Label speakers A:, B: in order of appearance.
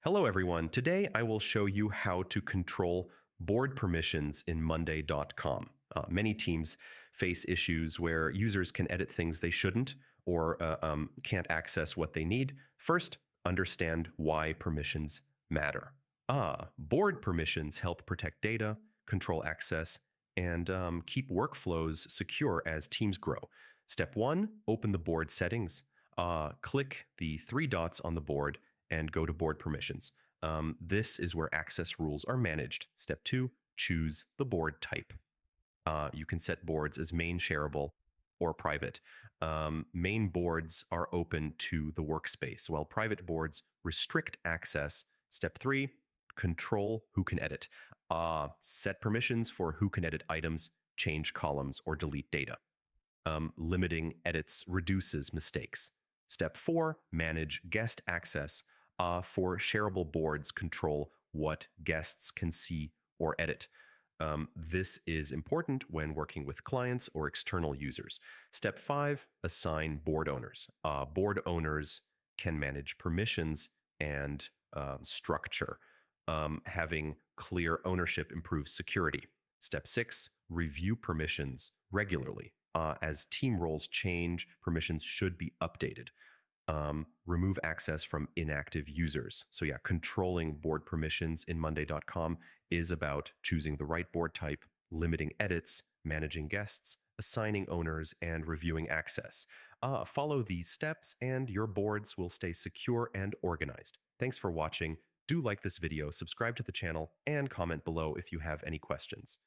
A: Hello, everyone. Today I will show you how to control board permissions in Monday.com. Many teams face issues where users can edit things they shouldn't or can't access what they need. First, understand why permissions matter. Board permissions help protect data, control access, and keep workflows secure as teams grow. Step one, open the board settings. Click the three dots on the board and go to board permissions. This is where access rules are managed. Step two, choose the board type. You can set boards as main shareable or private. Main boards are open to the workspace, while private boards restrict access. Step three, control who can edit. Set permissions for who can edit items, change columns, or delete data. Limiting edits reduces mistakes. Step four, manage guest access. For shareable boards, control what guests can see or edit. This is important when working with clients or external users. Step five, assign board owners. Board owners can manage permissions and structure. Having clear ownership improves security. Step six, review permissions regularly. As team roles change, permissions should be updated. Remove access from inactive users. So yeah, controlling board permissions in Monday.com is about choosing the right board type, limiting edits, managing guests, assigning owners, and reviewing access. Follow these steps and your boards will stay secure and organized. Thanks for watching. Do like this video, subscribe to the channel, and comment below if you have any questions.